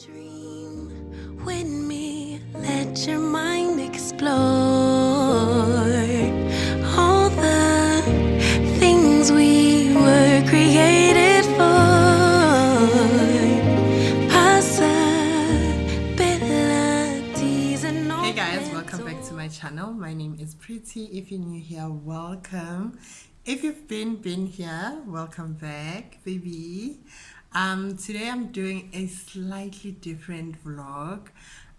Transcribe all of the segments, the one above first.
Dream with me, let your mind explore all the things we were created for. Possibilities and all. Hey guys, welcome back to my channel. My name is Pretty. If you're new here, welcome. If you've been here, welcome back, baby. Today I'm doing a slightly different vlog.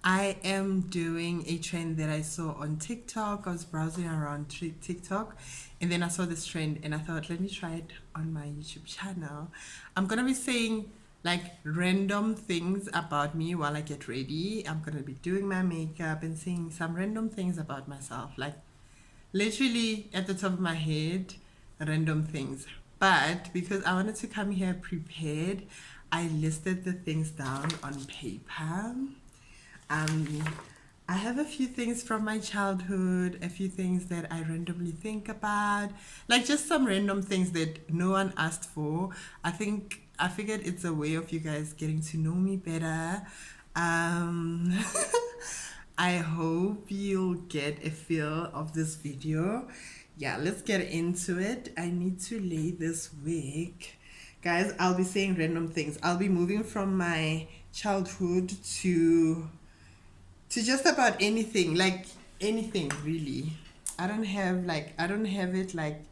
I am doing a trend that I saw on TikTok. I was browsing around TikTok and then I saw this trend and I thought, let me try it on my YouTube channel. I'm gonna be saying like random things about me while I get ready. I'm gonna be doing my makeup and saying some random things about myself, like literally at the top of my head, random things. But because I wanted to come here prepared, I listed the things down on paper. I have a few things from my childhood, a few things that I randomly think about, like just some random things that no one asked for. I figured it's a way of you guys getting to know me better. I hope you'll get a feel of this video. Yeah, let's get into it. I need to lay this wig. Guys, I'll be saying random things. I'll be moving from my childhood to just about anything, like anything really. I don't have it like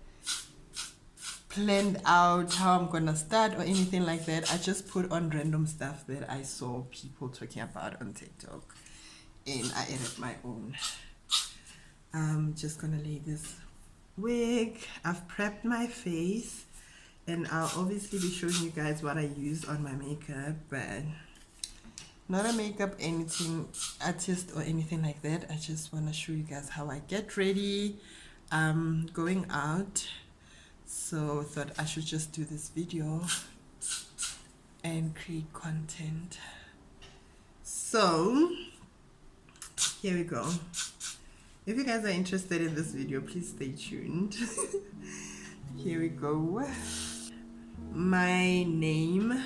planned out how I'm gonna start or anything like that. I just put on random stuff that I saw people talking about on TikTok and I added my own. I'm just gonna lay this wig. I've prepped my face and I'll obviously be showing you guys what I use on my makeup, but not a makeup anything artist or anything like that. I just want to show you guys how I get ready going out. So I thought I should just do this video and create content. So here we go. If you guys are interested in this video, please stay tuned. Here we go. My name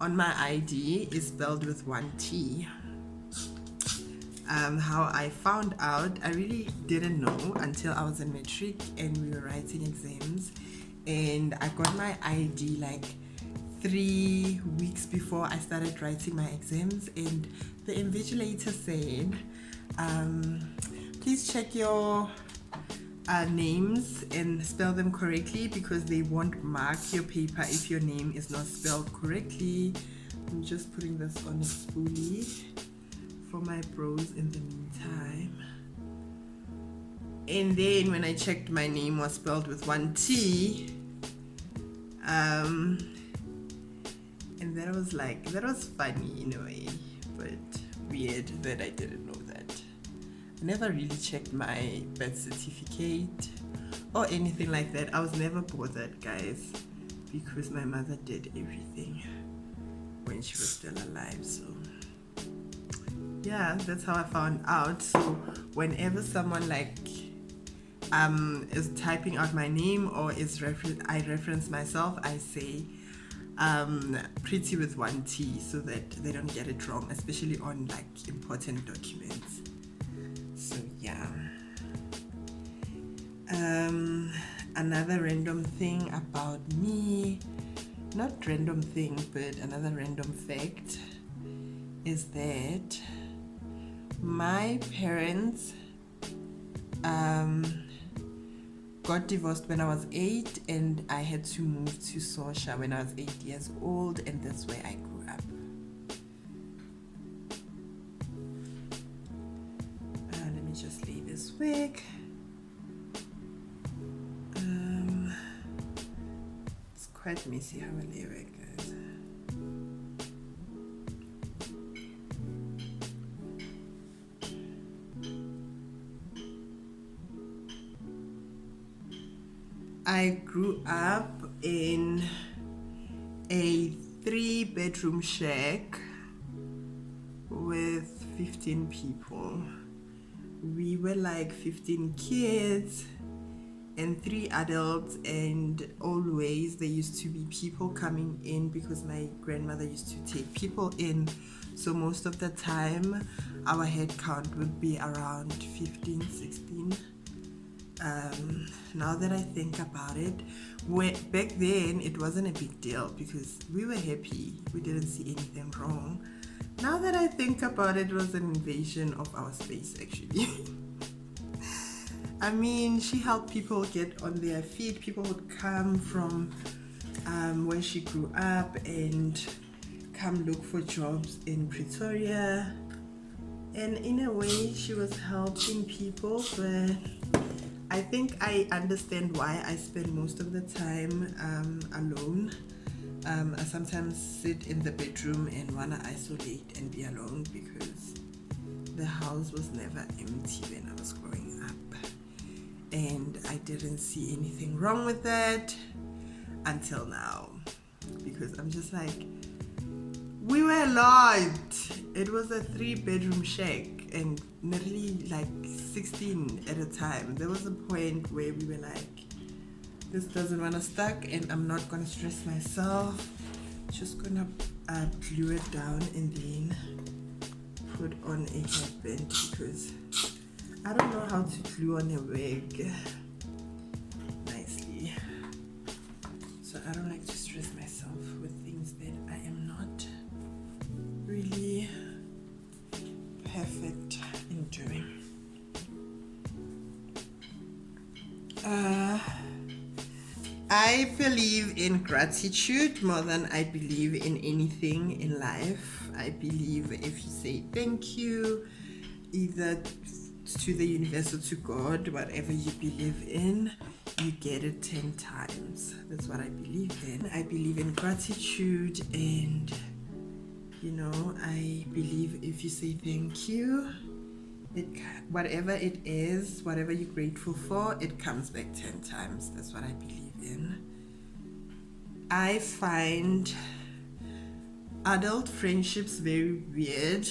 on my ID is spelled with one T. How I found out, I really didn't know until I was in matric and we were writing exams, and I got my ID like 3 weeks before I started writing my exams, and the invigilator said, please check your names and spell them correctly because they won't mark your paper if your name is not spelled correctly. I'm just putting this on a spoolie for my bros in the meantime. And then when I checked, my name was spelled with one T. And that was funny in a way, but weird that I didn't know that. I never really checked my birth certificate or anything like that. I was never bothered, guys, because my mother did everything when she was still alive. So yeah, that's how I found out. So whenever someone like is typing out my name or I reference myself, I say Pretty with one T so that they don't get it wrong, especially on like important documents. So yeah. Another random thing about me, not random thing, but another random fact is that my parents got divorced when I was 8 and I had to move to Sosha when I was 8 years old, and that's where I grew up. Let me just lay this wig. It's quite messy how I lay a wig, guys. I grew up in a 3-bedroom shack with 15 people. We were like 15 kids, and 3 adults, and always there used to be people coming in because my grandmother used to take people in. So most of the time our head count would be around 15, 16. Now that I think about it, back then it wasn't a big deal because we were happy, we didn't see anything wrong. Now that I think about it, it was an invasion of our space actually. I mean, she helped people get on their feet. People would come from where she grew up and come look for jobs in Pretoria, and in a way she was helping people, but I think I understand why I spend most of the time alone. I sometimes sit in the bedroom and want to isolate and be alone because the house was never empty when I was growing up, and I didn't see anything wrong with that until now, because I'm just like, we were a lot. It was a 3-bedroom shack and nearly like 16 at a time. There was a point where we were like, this doesn't want to stuck and I'm not gonna stress myself, just gonna glue it down and then put on a headband, because I don't know how to glue on a wig nicely, so I don't like to stress myself with things that I am not really perfect in doing. I believe in gratitude more than I believe in anything in life. I believe if you say thank you, either to the universe or to God, whatever you believe in, you get it 10 times. That's what I believe in. I believe in gratitude, and you know, I believe if you say thank you, whatever it is, whatever you're grateful for, it comes back 10 times. That's what I believe in. I find adult friendships very weird,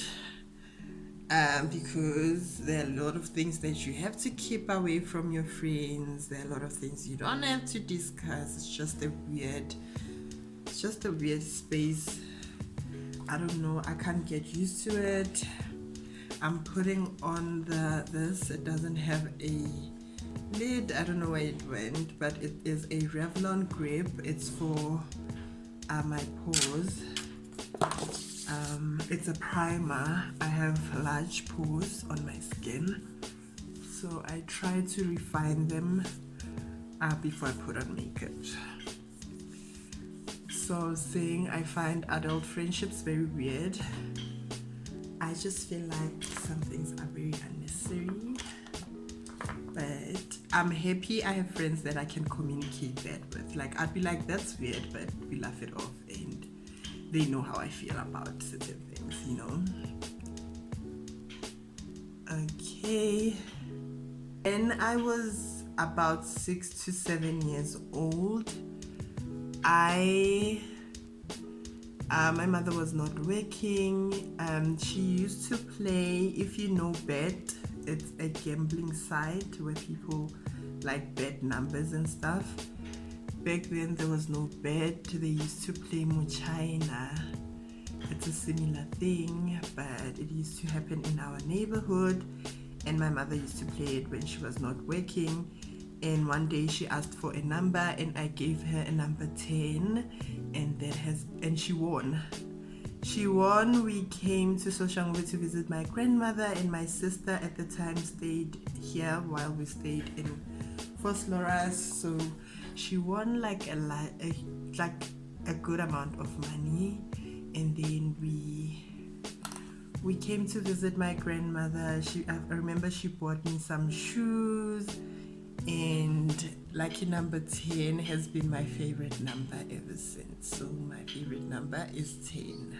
because there are a lot of things that you have to keep away from your friends. There are a lot of things you don't have to discuss. It's just a weird space. I don't know, I can't get used to it. I'm putting on this. It doesn't have a lid. I don't know where it went, but it is a Revlon grip. It's for my pores. It's a primer. I have large pores on my skin, so I try to refine them before I put on makeup. So saying I find adult friendships very weird. I just feel like some things are very unnecessary, but I'm happy I have friends that I can communicate that with. Like, I'd be like, that's weird, but we laugh it off and they know how I feel about certain things, you know. Okay. When I was about 6 to 7 years old, my mother was not working. She used to play, if you know bet, it's a gambling site where people like bet numbers and stuff. Back then there was no bet. They used to play Muchaina. It's a similar thing, but it used to happen in our neighborhood, and my mother used to play it when she was not working. And one day she asked for a number and I gave her a number 10, and she won. We came to Soshanguve to visit my grandmother, and my sister at the time stayed here while we stayed in Fosloras. So she won like a good amount of money, and then we came to visit my grandmother. I remember she bought me some shoes, and lucky number 10 has been my favorite number ever since. So my favorite number is 10.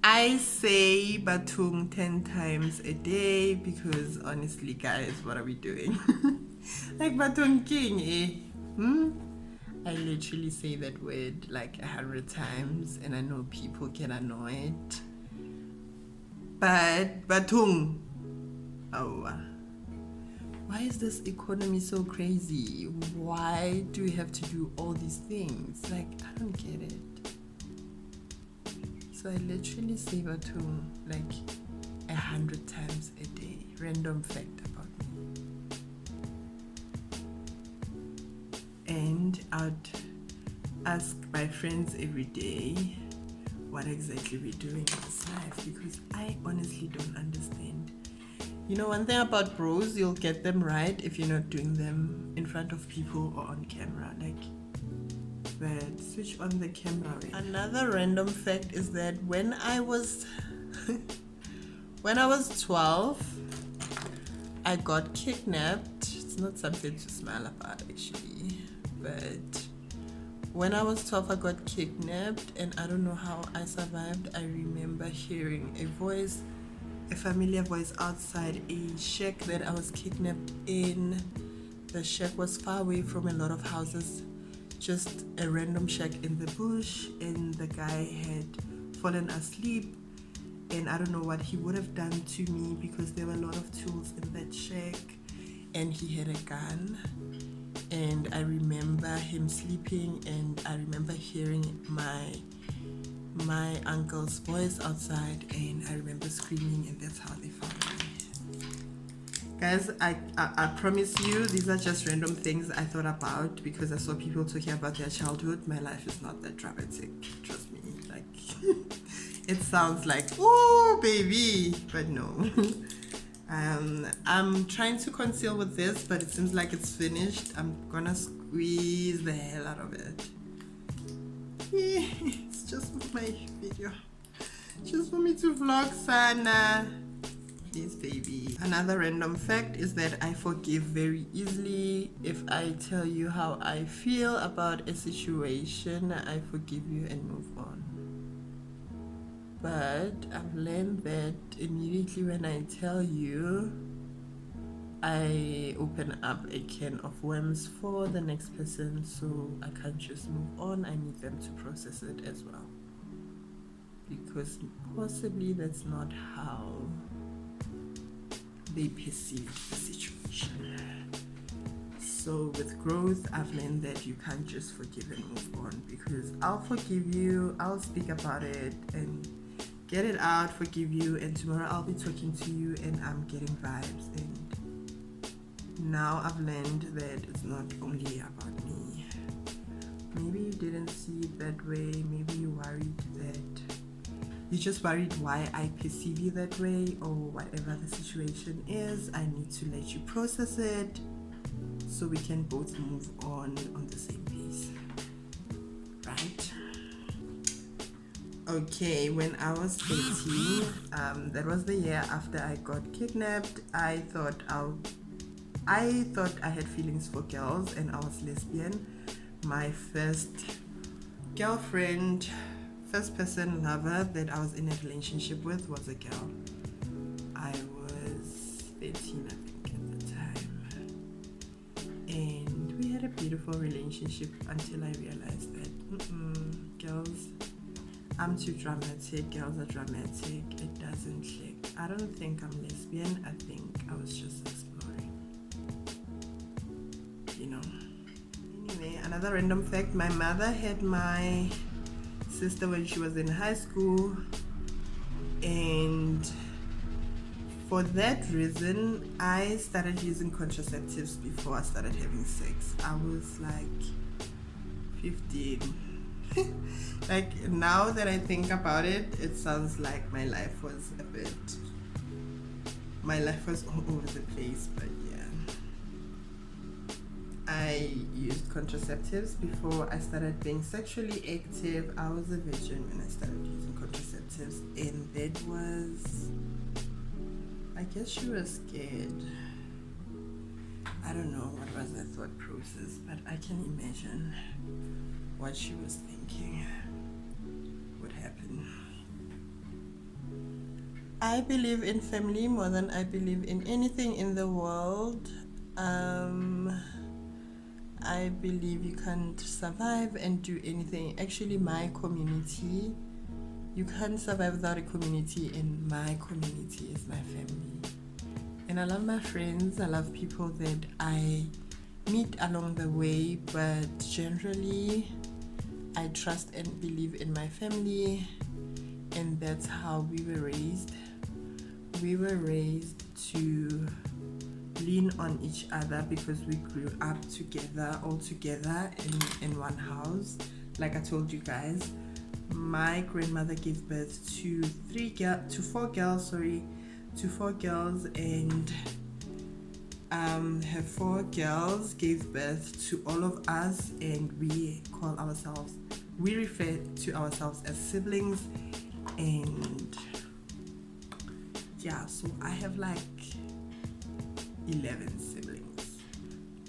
I say Batung 10 times a day because honestly, guys, what are we doing? Like Batung King, I literally say that word like 100 times, and I know people get annoyed. But Batung, oh, why is this economy so crazy? Why do we have to do all these things? Like, I don't get it. So I literally save her to like 100 times a day. Random fact about me. And I'd ask my friends every day what exactly we do in this life, because I honestly don't understand. You know, one thing about bros, you'll get them right if you're not doing them in front of people or on camera. Like, but switch on the camera. Another random fact is that when I was 12, I got kidnapped. It's not something to smile about actually, but when I was 12, I got kidnapped, and I don't know how I survived. I remember hearing a voice, a familiar voice outside a shack that I was kidnapped in. The shack was far away from a lot of houses, just a random shack in the bush, and the guy had fallen asleep, and I don't know what he would have done to me because there were a lot of tools in that shack, and he had a gun. And I remember him sleeping, and I remember hearing my uncle's voice outside, and I remember screaming, and that's how they found me. Guys, I promise you, these are just random things I thought about because I saw people talking about their childhood. My life is not that dramatic, trust me. Like, it sounds like, oh baby, but no. I'm trying to conceal with this, but it seems like it's finished. I'm gonna squeeze the hell out of it. Yeah, it's just for my video, just for me to vlog, Sana. Please, baby. Another random fact is that I forgive very easily. If I tell you how I feel about a situation, I forgive you and move on. But I've learned that immediately when I tell you, I open up a can of worms for the next person, so I can't just move on. I need them to process it as well, because possibly that's not how they perceive the situation. So with growth, I've learned that you can't just forgive and move on, because I'll forgive you, I'll speak about it and get it out, forgive you, and tomorrow I'll be talking to you and I'm getting vibes. And now I've learned that it's not only about me. Maybe you didn't see it that way, maybe you worried that you just worried why I perceive you that way, or whatever the situation is. I need to let you process it so we can both move on the same pace, right? Okay, when I was 18, that was the year after I got kidnapped. I thought I had feelings for girls, and I was lesbian. My first girlfriend, first person lover that I was in a relationship with was a girl. I was 13, I think, at the time. And we had a beautiful relationship until I realized that girls, I'm too dramatic, girls are dramatic, it doesn't click. I don't think I'm lesbian, I think I was just exploring, you know. Anyway, another random fact, my mother had my sister when she was in high school, and for that reason I started using contraceptives before I started having sex. I was like 15. Like, now that I think about it, it sounds like my life was all over the place, but yeah. I used contraceptives before I started being sexually active. I was a virgin when I started using contraceptives, and that was, I guess she was scared. I don't know what was her thought process, but I can imagine what she was thinking would happen. I believe in family more than I believe in anything in the world. I believe you can't survive and do anything. Actually, my community, you can't survive without a community, and my community is my family. And I love my friends. I love people that I meet along the way, but generally I trust and believe in my family, and that's how we were raised. We were raised to lean on each other because we grew up together, all together in one house. Like I told you guys, my grandmother gave birth to four girls, and her four girls gave birth to all of us, and we refer to ourselves as siblings. And yeah, so I have like 11 siblings,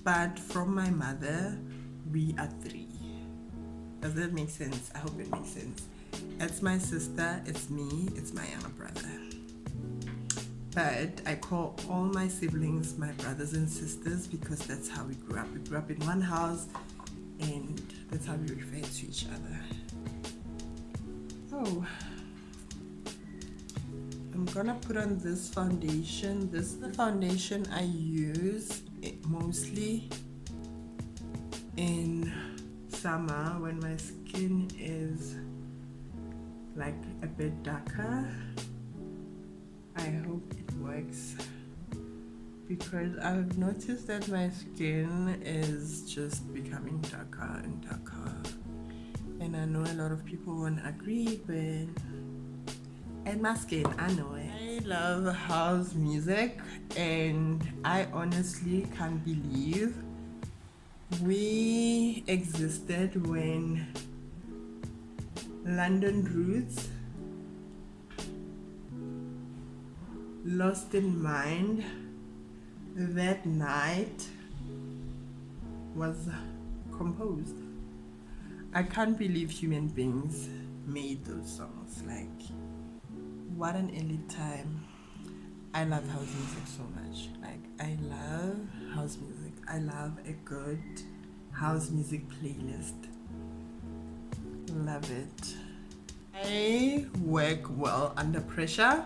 but from my mother we are 3. Does that make sense? I hope it makes sense. It's my sister, it's me, it's my younger brother. But I call all my siblings my brothers and sisters because that's how we grew up. We grew up in one house, and that's how we refer to each other. Oh, I'm gonna put on this foundation. This is the foundation I use mostly in summer when my skin is like a bit darker. I hope it works because I've noticed that my skin is just becoming darker and darker, and I know a lot of people won't agree, but and my skin, I know it. I love house music, and I honestly can't believe we existed when London Roots, Lost in Mind, That Night was composed. I can't believe human beings made those songs. Like, what an elite time. I love house music so much. Like, I love house music. I love a good house music playlist. Love it. I work well under pressure.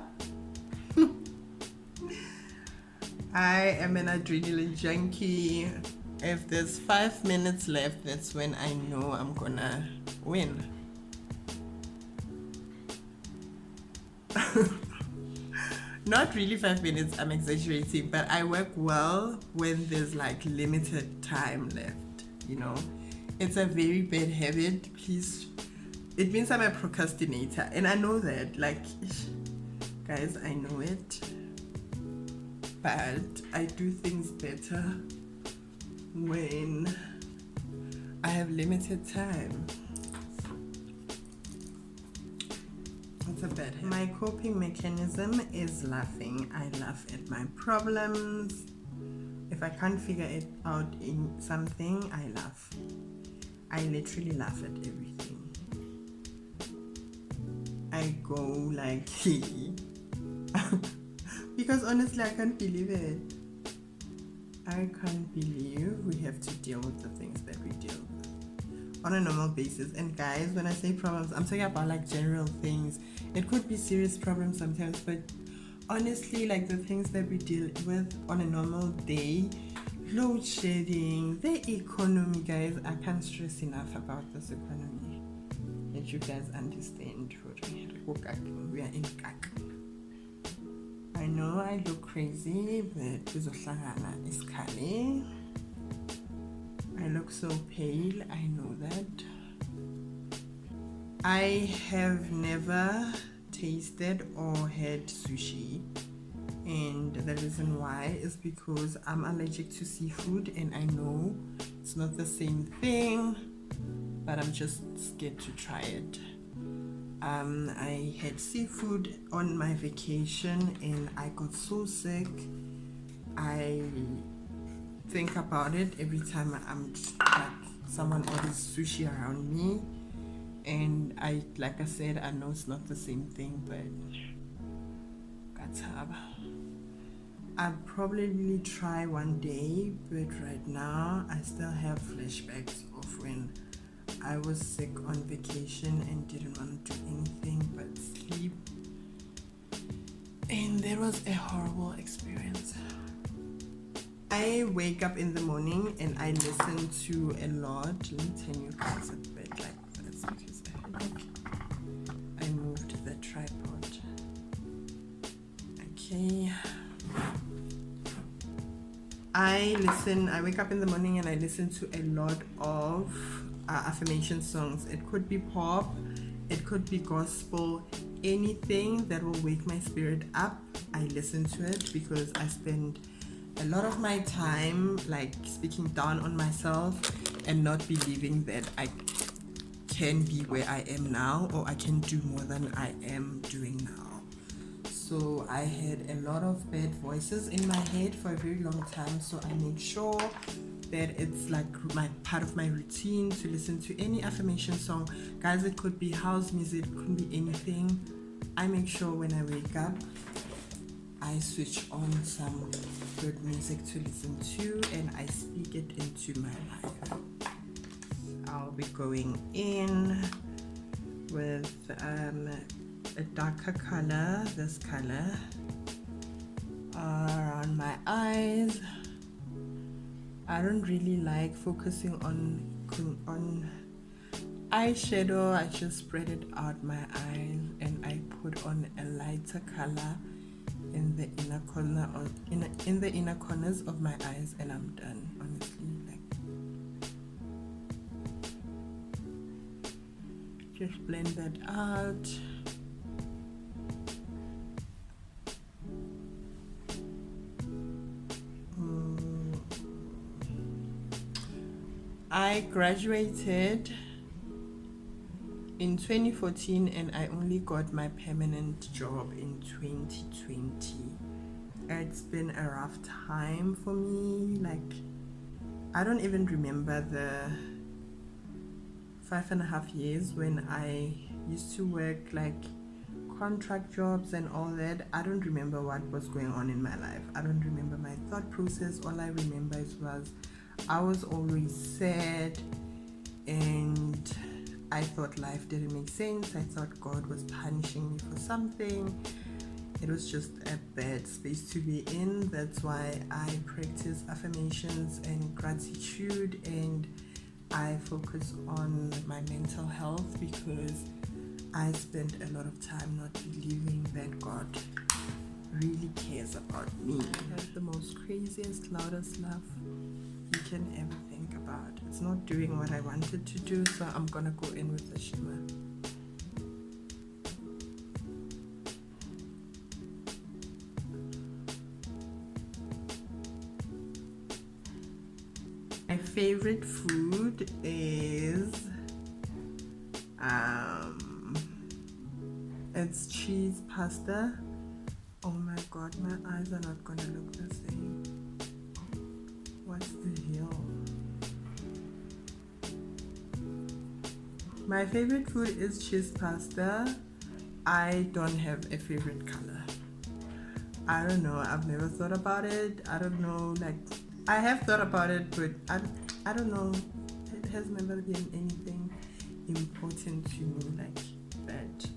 I am an adrenaline junkie. If there's 5 minutes left, that's when I know I'm gonna win. Not really 5 minutes, I'm exaggerating, but I work well when there's like limited time left, you know. It's a very bad habit, please. It means I'm a procrastinator, and I know that, like, guys, I know it, but I do things better when I have limited time. It's a bad habit. My coping mechanism is laughing. I laugh at my problems. If I can't figure it out in something, I laugh. I literally laugh at everything. I go like because honestly I can't believe it. I can't believe we have to deal with the things that we deal with on a normal basis. And guys, when I say problems, I'm talking about like general things. It could be serious problems sometimes, but honestly, like the things that we deal with on a normal day, load shedding, the economy, guys. I can't stress enough about this economy. That you guys understand. We are in kak. I know I look crazy, but I look so pale, I know that. I have never tasted or had sushi, and the reason why is because I'm allergic to seafood, and I know it's not the same thing, but I'm just scared to try it. I had seafood on my vacation and I got so sick. I think about it every time I'm like someone orders sushi around me, and like I said, I know it's not the same thing, but I'll probably try one day, but right now I still have flashbacks of when I was sick on vacation and didn't want to do anything but sleep, and that was a horrible experience. I wake up in the morning and I listen to a lot. Let me turn you guys a bit like this because I feel like I moved the tripod. Okay. I wake up in the morning and I listen to a lot of affirmation songs. It could be pop, it could be gospel, anything that will wake my spirit up. I listen to it because I spend a lot of my time like speaking down on myself and not believing that I can be where I am now, or I can do more than I am doing now. So I had a lot of bad voices in my head for a very long time, so I made sure that it's like part of my routine to listen to any affirmation song. Guys, it could be house music, it could be anything. I make sure when I wake up I switch on some good music to listen to and I speak it into my life. I'll be going in with a darker color, this color, around my eyes. I don't really like focusing on eyeshadow. I just spread it out my eyes and I put on a lighter color in the inner corner or in the inner corners of my eyes, and I'm done. Honestly, like just blend that out. I graduated in 2014 and I only got my permanent job in 2020. It's been a rough time for me. Like, I don't even remember the 5.5 years when I used to work like contract jobs and all that. I don't remember what was going on in my life. I don't remember my thought process. All I remember was I was always sad and I thought life didn't make sense. I thought God was punishing me for something. It was just a bad space to be in. That's why I practice affirmations and gratitude, and I focus on my mental health because I spent a lot of time not believing that God really cares about me. That's the most craziest, loudest laugh you can ever think about. It's not doing what I wanted to do, so I'm gonna go in with the shimmer. My favorite food is it's cheese pasta. Oh my god, my eyes are not gonna look the same. What's the deal? My favorite food is cheese pasta. I don't have a favorite color. I don't know. I've never thought about it. I don't know. Like, I have thought about it, but I don't know. It has never been anything important to me like that.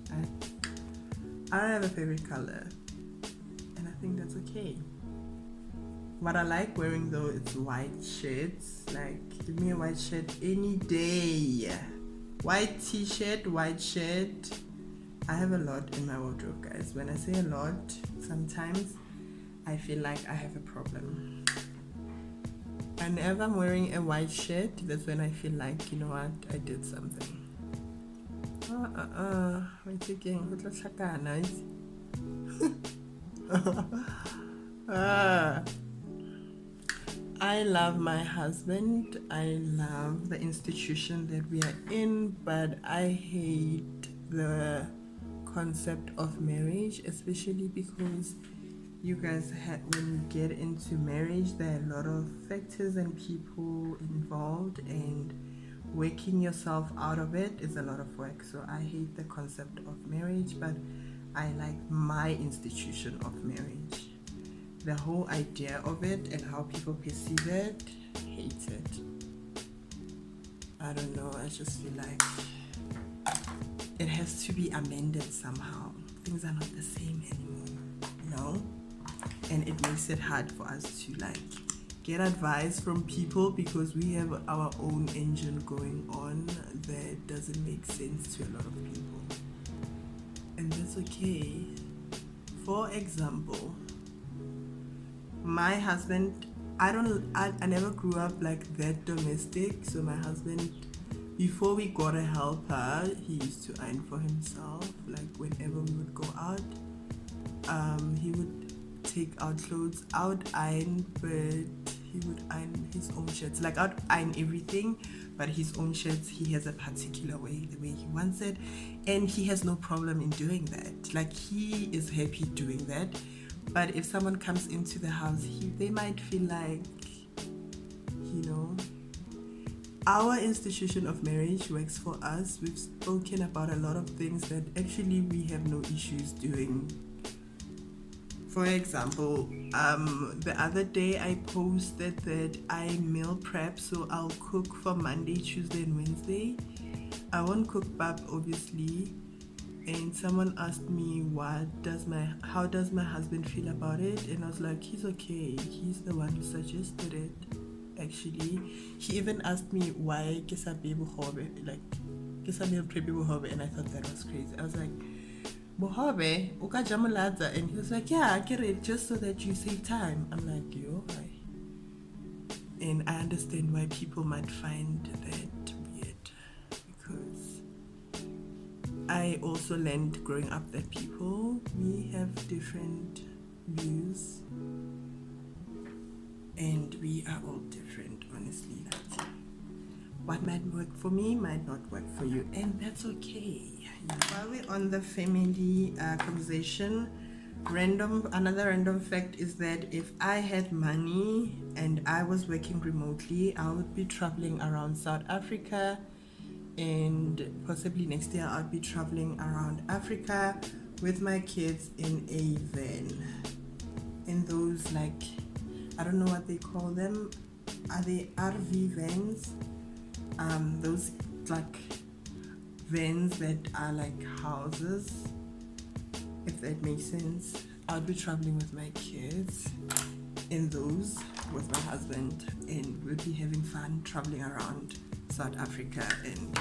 I don't have a favorite color, and I think that's okay. What I like wearing though is white shirts. Like, give me a white shirt any day. White t-shirt, white shirt. I have a lot in my wardrobe, guys. When I say a lot, sometimes I feel like I have a problem. Whenever I'm wearing a white shirt, that's when I feel like, you know what, I did something. We're taking I love my husband. I love the institution that we are in, but I hate the concept of marriage, especially because you guys when you get into marriage, there are a lot of factors and people involved, and working yourself out of it is a lot of work. So I hate the concept of marriage, but I like my institution of marriage. The whole idea of it and how people perceive it, hate it. I don't know, I just feel like it has to be amended somehow. Things are not the same anymore, you know? And it makes it hard for us to like get advice from people because we have our own engine going on that doesn't make sense to a lot of people. And that's okay. For example, my husband, I never grew up like that domestic. So my husband, before we got a helper, he used to iron for himself. Like whenever we would go out, he would take our clothes out, iron, but he would iron his own shirts. Like I'd iron everything, but his own shirts, he has a particular way, the way he wants it, and he has no problem in doing that. Like he is happy doing that. But if someone comes into the house, they might feel like, you know, our institution of marriage works for us. We've spoken about a lot of things that actually we have no issues doing. For example, the other day I posted that I meal prep, so I'll cook for Monday, Tuesday, and Wednesday. I won't cook pap, obviously. And someone asked me, how does my husband feel about it? And I was like, he's okay. He's the one who suggested it. Actually, he even asked me why kesa meal prep, and I thought that was crazy. I was like, Bohabe, uka jamulaza, and he was like, yeah, I get it, just so that you save time. I'm like, yo, hi. And I understand why people might find that weird, because I also learned growing up that people, we have different views, and we are all different, honestly. Like, what might work for me might not work for you, and that's okay. While we're on the family conversation, another random fact is that if I had money and I was working remotely, I would be traveling around South Africa, and possibly next year I'll be traveling around Africa with my kids in a van. In those, like, I don't know what they call them. Are they RV vans? Those like vans that are like houses, if that makes sense. I'll be traveling with my kids in those with my husband, and we'll be having fun traveling around South Africa, and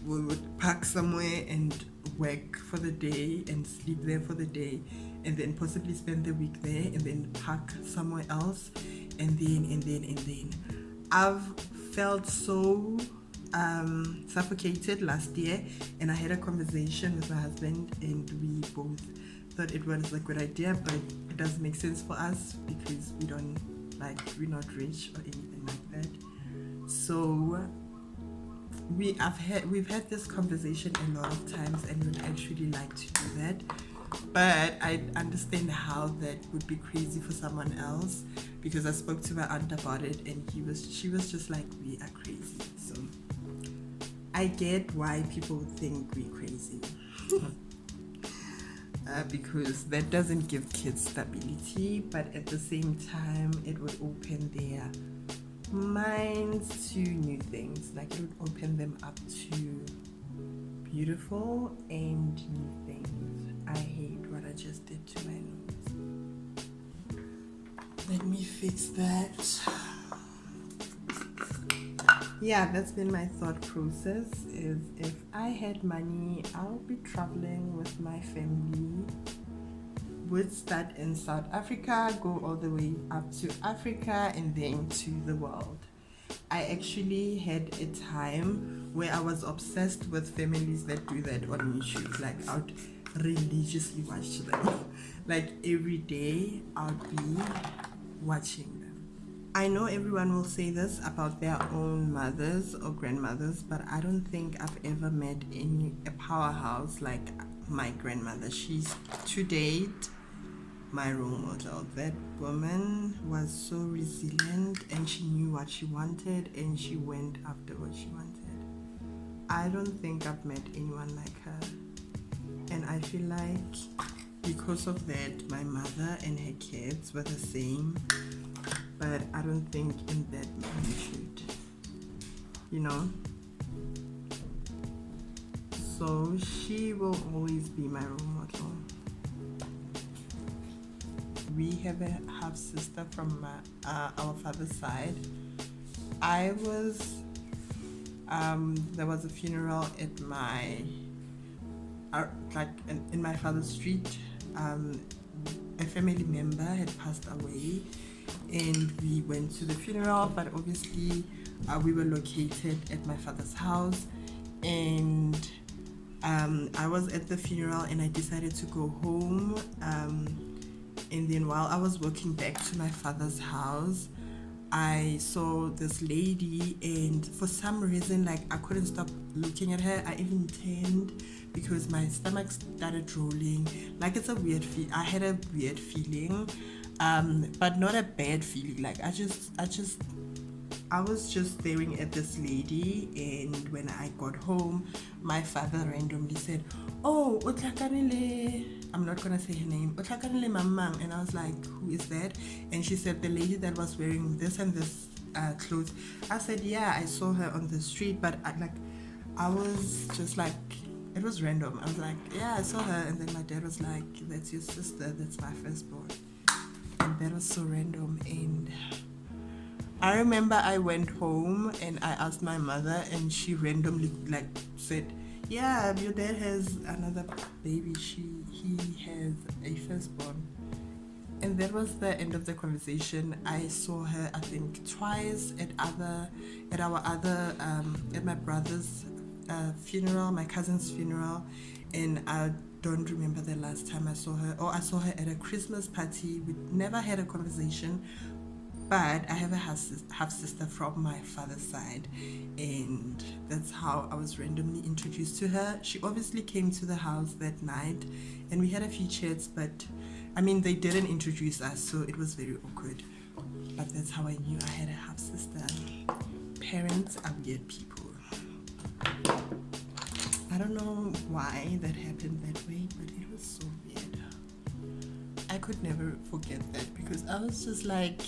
we would park somewhere and work for the day and sleep there for the day, and then possibly spend the week there, and then park somewhere else, and then I've felt so suffocated last year, and I had a conversation with my husband, and we both thought it was a good idea, but it doesn't make sense for us because we're not rich or anything like that. So we've had this conversation a lot of times, and would actually like to do that, but I understand how that would be crazy for someone else, because I spoke to my aunt about it, and she was just like, we are crazy. So I get why people think we're crazy. Because that doesn't give kids stability, but at the same time it would open their minds to new things. Like it would open them up to beautiful and new things. I hate what I just did to my nose. Let me fix that. Yeah, that's been my thought process, is if I had money, I'll be traveling with my family. Would start in South Africa, go all the way up to Africa, and then to the world. I actually had a time where I was obsessed with families that do that on YouTube. Like I would religiously watch them. Like every day I'll be watching them. I know everyone will say this about their own mothers or grandmothers, but I don't think I've ever met a powerhouse like my grandmother. She's to date my role model. That woman was so resilient, and she knew what she wanted, and she went after what she wanted. I don't think I've met anyone like her, and I feel like because of that, my mother and her kids were the same. But I don't think in that magnitude, you know. So she will always be my role model. we have a half sister from our father's side. There was a funeral at my in my father's street. A family member had passed away, and we went to the funeral, but obviously we were located at my father's house, and I was at the funeral and I decided to go home, and then while I was walking back to my father's house, I saw this lady, and for some reason, like, I couldn't stop looking at her. I even turned because my stomach started rolling. Like, it's a weird feel. I had a weird feeling, but not a bad feeling. Like, I was just staring at this lady, and when I got home, my father randomly said, "Oh, Otlakanile," I'm not gonna say her name, "Otlakanile Mamang," and I was like, "Who is that?" And she said, "The lady that was wearing this and this clothes." I said, "Yeah, I saw her on the street," but I was just like, it was random. I was like, "Yeah, I saw her," and then my dad was like, "That's your sister, that's my firstborn," and that was so random. And I remember I went home and I asked my mother, and she randomly said, "Yeah, your dad has another baby. He has a firstborn." And that was the end of the conversation. I saw her, I think, twice at my brother's funeral, my cousin's funeral, and I don't remember the last time I saw her. Or I saw her at a Christmas party. We never had a conversation. But I have a half sister from my father's side, and that's how I was randomly introduced to her. She obviously came to the house that night, and we had a few chats, but I mean, they didn't introduce us, so it was very awkward. But that's how I knew I had a half sister. Parents are weird people. I don't know why that happened that way, but it was so weird. I could never forget that, because I was just like,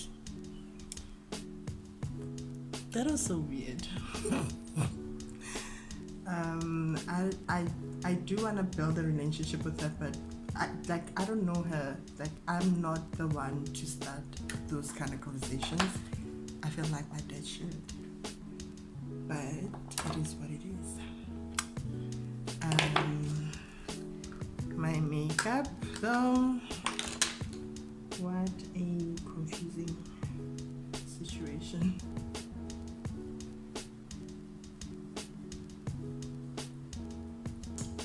that was so weird. I do want to build a relationship with her, but I don't know her. Like, I'm not the one to start those kind of conversations. I feel like my dad should, but it is what it is. My makeup, though, what a confusing situation.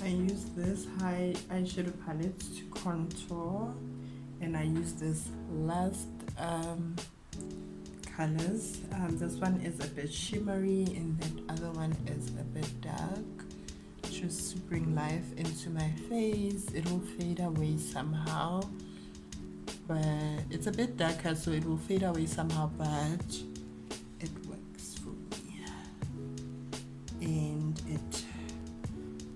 I use this eyeshadow palette to contour, and I use this last colors. This one is a bit shimmery, and that other one is a bit dark, just to bring life into my face. It will fade away somehow, but it's a bit darker, so it will fade away somehow, but it works for me, and it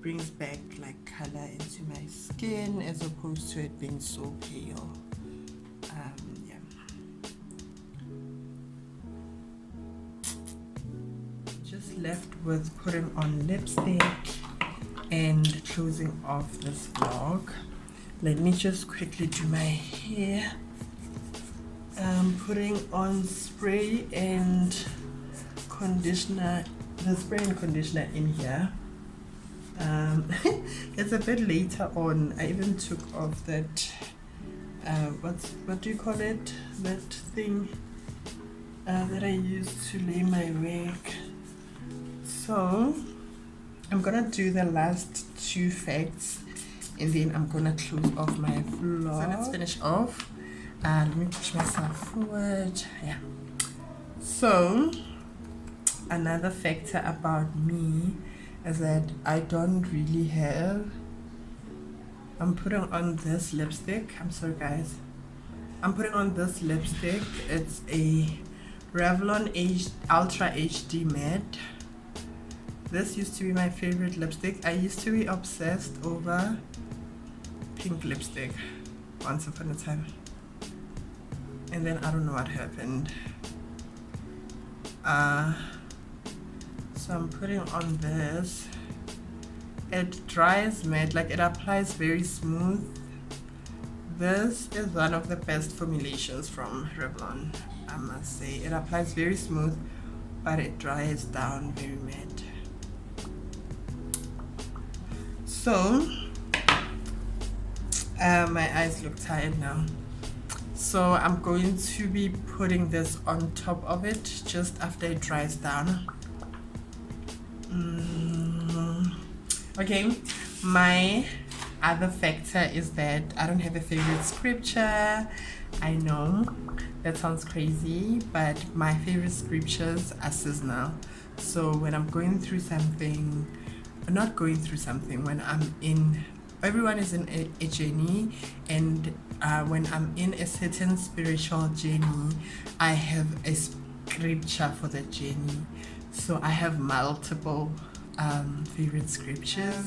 brings back like color into my skin as opposed to it being so pale. Just left with putting on lipstick and closing off this vlog. Let me just quickly do my hair. Putting on spray and conditioner, the spray and conditioner in here. It's a bit later on. I even took off that what do you call it, that thing that I used to lay my wig. So I'm gonna do the last two facts, and then I'm gonna close off my vlog. So let's finish off. Let me push myself forward. Yeah. So another factor about me is that I don't really have. I'm putting on this lipstick. I'm sorry, guys. I'm putting on this lipstick. It's a Revlon Ultra HD Matte. This used to be my favorite lipstick. I used to be obsessed over pink lipstick once upon a time, and then I don't know what happened. So I'm putting on this. It dries matte, like it applies very smooth. This is one of the best formulations from Revlon, I must say. It applies very smooth, but it dries down very matte. So my eyes look tired now, so I'm going to be putting this on top of it just after it dries down. Okay, my other factor is that I don't have a favorite scripture. I know that sounds crazy, but my favorite scriptures are seasonal. So when I'm going through something, not going through something, when I'm in, everyone is in a journey, and when I'm in a certain spiritual journey, I have a scripture for the journey. So I have multiple favorite scriptures.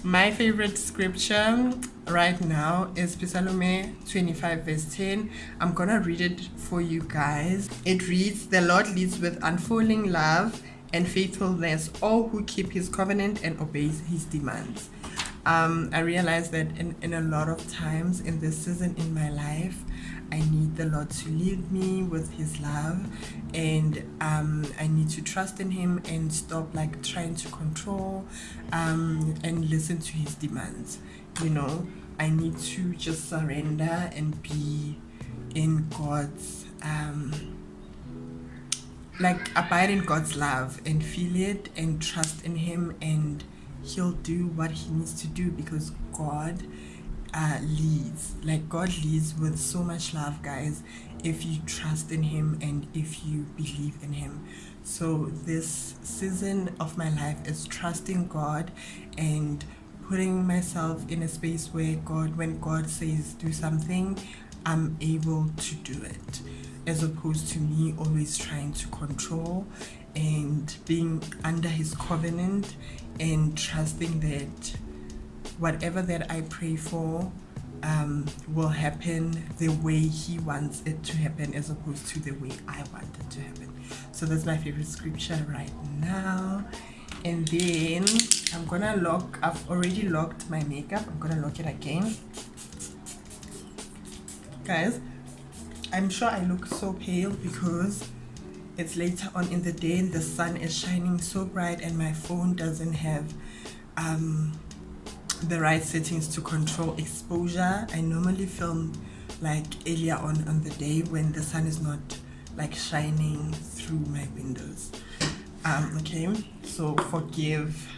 My favorite scripture right now is Psalm 25 verse 10. I'm gonna read it for you guys. It reads, "The Lord leads with unfailing love and faithfulness all who keep his covenant and obeys his demands." I realized that in a lot of times in this season in my life, I need the Lord to lead me with his love, and I need to trust in him and stop like trying to control and listen to his demands. You know, I need to just surrender and be in God's like abide in God's love and feel it and trust in him, and he'll do what he needs to do, because God leads. Like, God leads with so much love, guys, if you trust in him and if you believe in him. So this season of my life is trusting God and putting myself in a space where when God says do something, I'm able to do it, as opposed to me always trying to control, and being under his covenant and trusting that whatever that I pray for will happen the way he wants it to happen, as opposed to the way I want it to happen. So that's my favorite scripture right now. And then I'm gonna I've already locked my makeup. I'm gonna lock it again. Guys, I'm sure I look so pale because it's later on in the day and the sun is shining so bright, and my phone doesn't have the right settings to control exposure. I normally film like earlier on the day when the sun is not like shining through my windows. Okay, so forgive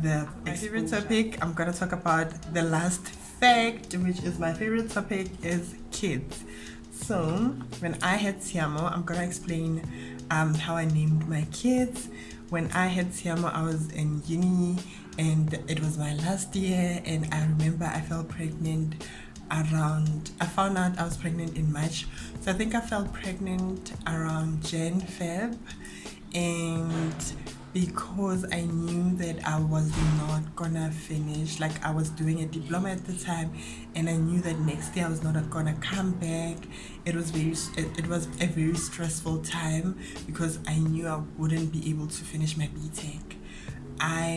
my favorite topic. I'm gonna talk about the last fact, which is my favorite topic, is kids. So when I had Tiamo, I'm gonna explain how I named my kids. When I had Tiamo, I was in uni and it was my last year, and I remember I felt pregnant I found out I was pregnant in March, so I think I felt pregnant around Feb, and because I knew that I was not gonna finish, like I was doing a diploma at the time, and I knew that next year I was not gonna come back. It was a very stressful time because I knew I wouldn't be able to finish my BTech.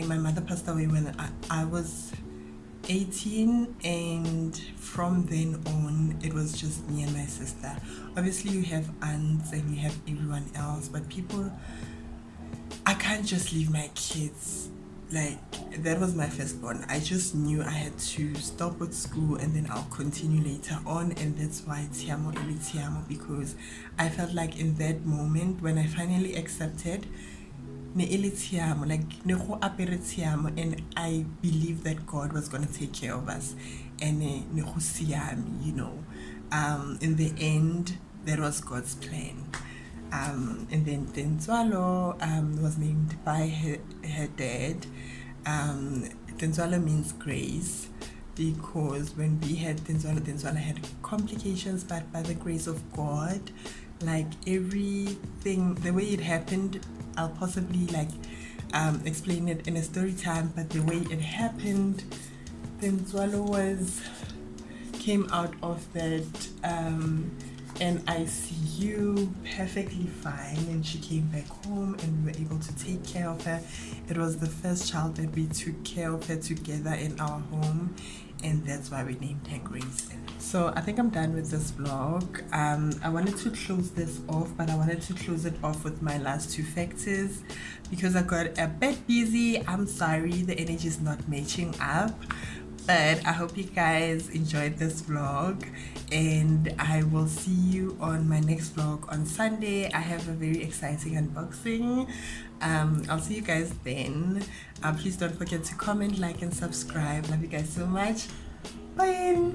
My mother passed away when I was 18, and from then on it was just me and my sister. Obviously you have aunts and you have everyone else, but I can't just leave my kids. Like, that was my firstborn. I just knew I had to stop with school and then I'll continue later on, and that's why Tiamo Eli Tiamo, because I felt like in that moment when I finally accepted like and I believed that God was going to take care of us, and you know, in the end that was God's plan. And then Tenzwalo was named by her dad. Tenzwalo means grace, because when we had Tenzwalo had complications, but by the grace of God, like everything, the way it happened, I'll possibly like explain it in a story time, but the way it happened, Tenzwalo came out of that NICU perfectly fine, and she came back home and we were able to take care of her. It was the first child that we took care of her together in our home, and that's why we named her Grace. So I think I'm done with this vlog. I wanted to close this off, but I wanted to close it off with my last two factors because I got a bit busy. I'm sorry, the energy is not matching up, but I hope you guys enjoyed this vlog, and I will see you on my next vlog on Sunday. I have a very exciting unboxing. I'll see you guys then. Please don't forget to comment, like, and subscribe. Love you guys so much. Bye.